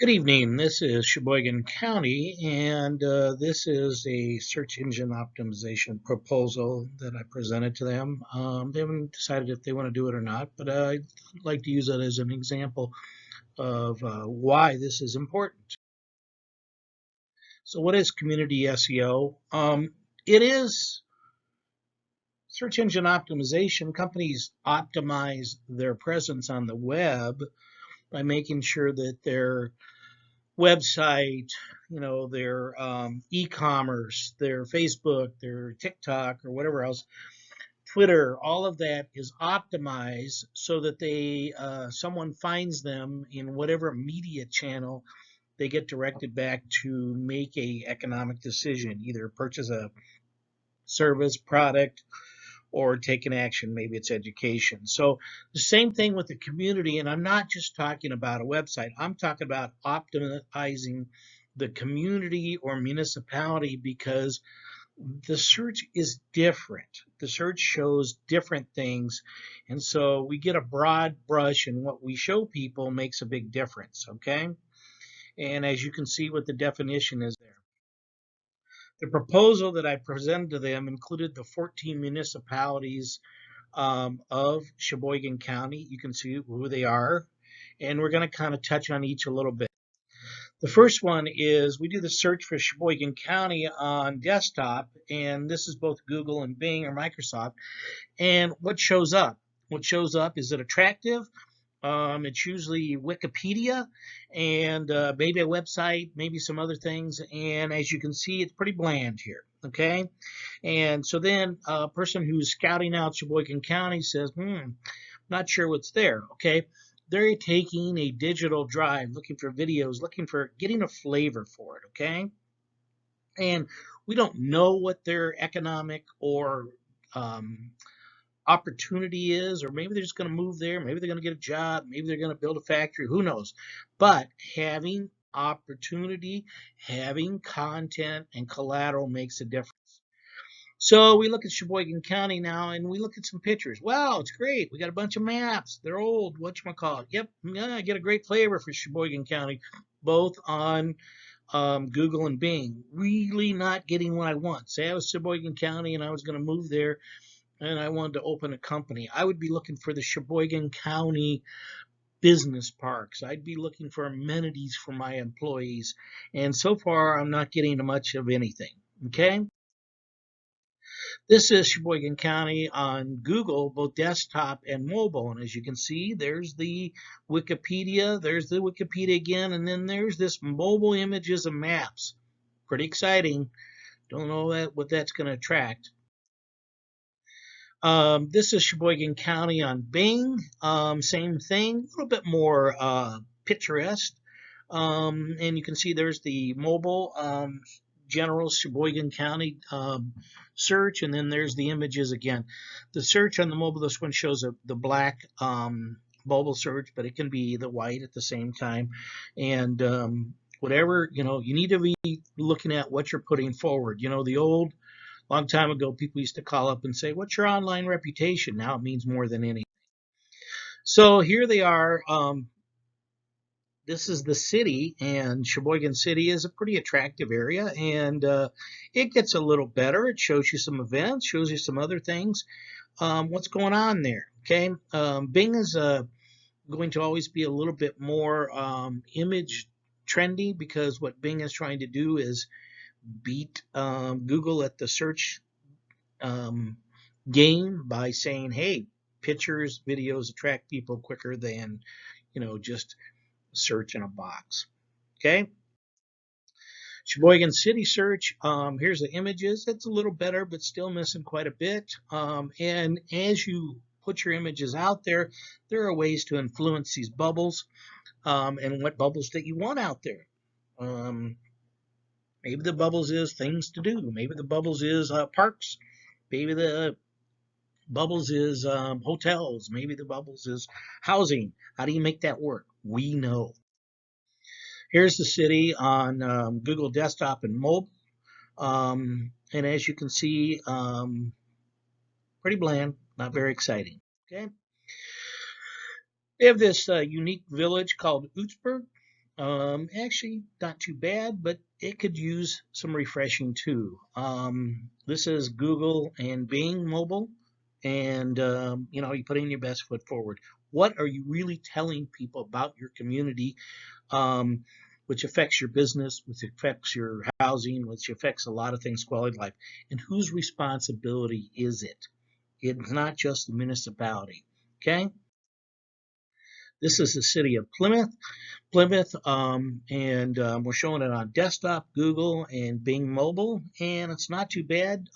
Good evening. This is Sheboygan County, and this is a search engine optimization proposal that I presented to them. They haven't decided if they want to do it or not, but I'd like to use it as an example of why this is important. So, what is community SEO? It is search engine optimization. Companies optimize their presence on the web by making sure that their website, their e-commerce, their Facebook, their TikTok, or whatever else, Twitter, all of that is optimized so that someone finds them in whatever media channel they get directed back to make a economic decision, either purchase a service, product, or take an action. Maybe it's education. So the same thing with the community. And I'm not just talking about a website. I'm talking about optimizing the community or municipality because the search is different. The search shows different things. And so we get a broad brush, and what we show people makes a big difference. Okay. And as you can see what the definition is there. The proposal that I presented to them included the 14 municipalities of Sheboygan County. You can see who they are, and we're going to kind of touch on each a little bit. The first one is we do the search for Sheboygan County on desktop, and this is both Google and Bing or Microsoft. And what shows up? What shows up, is it attractive? It's usually Wikipedia and maybe a website, maybe some other things. And as you can see, it's pretty bland here. Okay. And so then a person who's scouting out Sheboygan County says, not sure what's there. Okay. They're taking a digital drive, looking for videos, looking for getting a flavor for it. Okay. And we don't know what their economic or opportunity is, or maybe they're just going to move there, maybe they're going to get a job, maybe they're going to build a factory, who knows. But having opportunity, having content and collateral makes a difference. So we look at Sheboygan County now, and we look at some pictures. Wow, it's great. We got a bunch of maps. They're old. Whatchamacallit. Yep, yeah, I get a great flavor for Sheboygan County, both on Google and Bing. Really not getting what I want. Say I was Sheboygan County and I was going to move there, and I wanted to open a company. I would be looking for the Sheboygan County business parks. I'd be looking for amenities for my employees. And so far, I'm not getting much of anything. Okay. This is Sheboygan County on Google, both desktop and mobile. And as you can see, there's the Wikipedia. There's the Wikipedia again. And then there's this mobile images and maps. Pretty exciting. Don't know what that's going to attract. This is Sheboygan County on Bing. Same thing, a little bit more picturesque. And you can see there's the mobile general Sheboygan County search, and then there's the images again. The search on the mobile, this one shows the black mobile search, but it can be the white at the same time. And whatever, you need to be looking at what you're putting forward. The old long time ago, people used to call up and say, what's your online reputation? Now it means more than anything. So here they are. This is the city, and Sheboygan City is a pretty attractive area, and it gets a little better. It shows you some events, shows you some other things. What's going on there? Okay. Bing is going to always be a little bit more image trendy, because what Bing is trying to do is beat Google at the search game by saying, hey, pictures, videos attract people quicker than, just search in a box. Okay. Sheboygan City search. Here's the images. It's a little better, but still missing quite a bit. And as you put your images out there, there are ways to influence these bubbles and what bubbles that you want out there. Maybe the bubbles is things to do. Maybe the bubbles is parks. Maybe the bubbles is hotels. Maybe the bubbles is housing. How do you make that work? We know. Here's the city on Google Desktop and mobile. And as you can see, pretty bland, not very exciting. Okay. They have this unique village called Utsburg. Actually, not too bad, but it could use some refreshing too. This is Google and Bing mobile, and you put in your best foot forward. What are you really telling people about your community, um, which affects your business, which affects your housing, which affects a lot of things, quality of life, and whose responsibility is it? It's not just the municipality. Okay, this is the city of Plymouth, and we're showing it on desktop, Google, and Bing Mobile, and it's not too bad.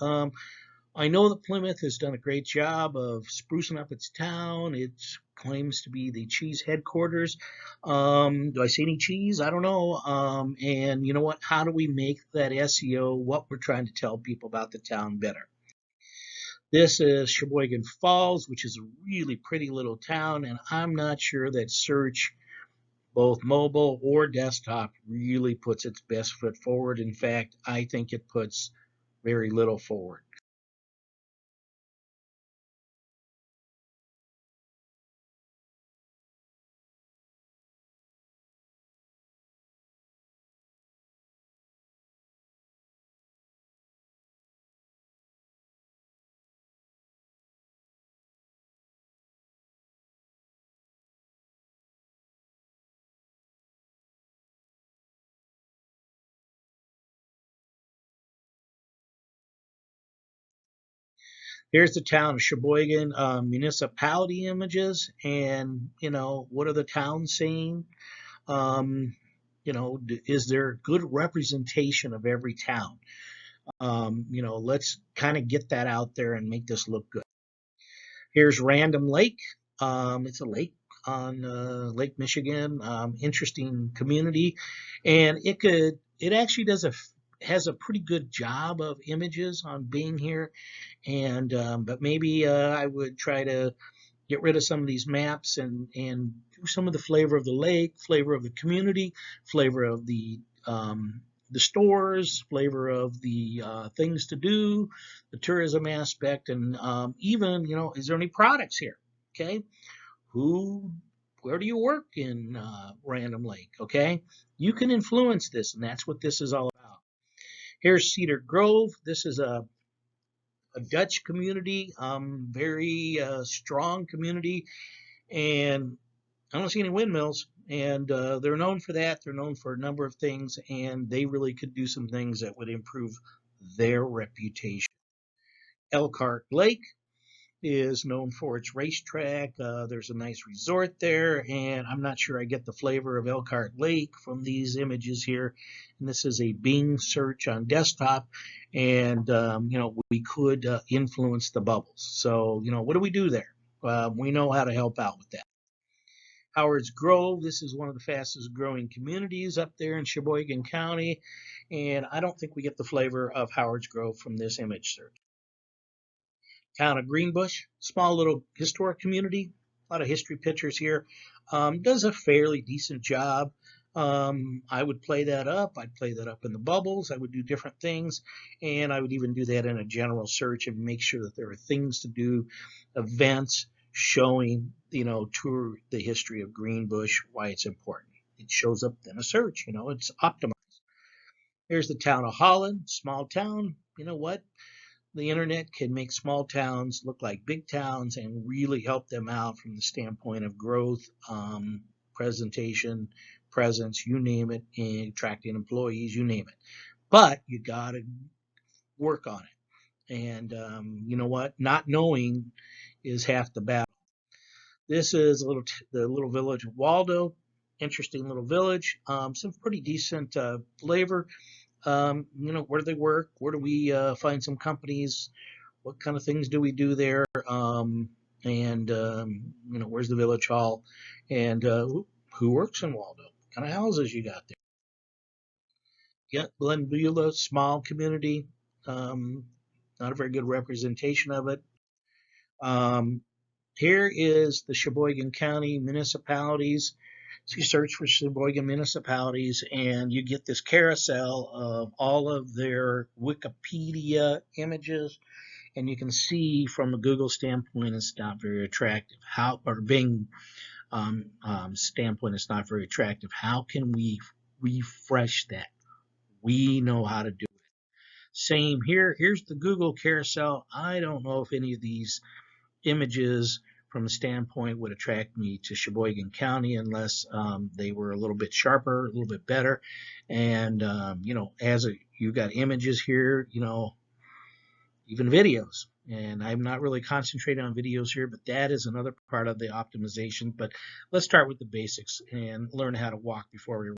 I know that Plymouth has done a great job of sprucing up its town. It claims to be the cheese headquarters. Do I see any cheese? I don't know. And you know what? How do we make that SEO, what we're trying to tell people about the town, better? This is Sheboygan Falls, which is a really pretty little town, and I'm not sure that search, both mobile or desktop, really puts its best foot forward. In fact, I think it puts very little forward. Here's the town of Sheboygan municipality images, and what are the towns saying? Um, is there good representation of every town? Let's kind of get that out there and make this look good. Here's Random Lake. It's a lake on Lake Michigan. Interesting community, and it actually has a pretty good job of images on being here. And but maybe I would try to get rid of some of these maps and do some of the flavor of the lake, flavor of the community, flavor of the stores, flavor of the things to do, the tourism aspect, and even is there any products here? Okay, who, where do you work in Random Lake? Okay, you can influence this, and that's what this is all about. Here's Cedar Grove. This is a Dutch community, very strong community, and I don't see any windmills. And they're known for that. They're known for a number of things, and they really could do some things that would improve their reputation. Elkhart Lake is known for its racetrack. There's a nice resort there, and I'm not sure I get the flavor of Elkhart Lake from these images here. And this is a Bing search on desktop, and we could influence the bubbles. So what do we do there? We know how to help out with that. Howard's Grove. This is one of the fastest growing communities up there in Sheboygan County, and I don't think we get the flavor of Howard's Grove from this image search. Town of Greenbush, small little historic community, a lot of history pictures here. Does a fairly decent job. I would play that up. I'd play that up in the bubbles. I would do different things, and I would even do that in a general search and make sure that there are things to do, events showing, tour the history of Greenbush, why it's important. It shows up in a search. It's optimized. Here's the town of Holland, small town. You know what? The internet can make small towns look like big towns and really help them out from the standpoint of growth, presentation, presence, you name it, and attracting employees, you name it. But you got to work on it. And you know what? Not knowing is half the battle. This is the little village of Waldo. Interesting little village. Some pretty decent flavor. Where do they work? Where do we find some companies? What kind of things do we do there? And where's the village hall? And who works in Waldo? What kind of houses you got there? Yeah, Glenbeulah, small community. Um, Not a very good representation of it. Um, Here is the Sheboygan County municipalities. So you search for Sheboygan municipalities and you get this carousel of all of their Wikipedia images. And you can see from a Google standpoint, it's not very attractive. Or Bing standpoint, it's not very attractive. How can we refresh that? We know how to do it. Same here. Here's the Google carousel. I don't know if any of these images from the standpoint would attract me to Sheboygan County unless they were a little bit sharper, a little bit better. And you got images here, even videos. And I'm not really concentrating on videos here, but that is another part of the optimization. But let's start with the basics and learn how to walk before we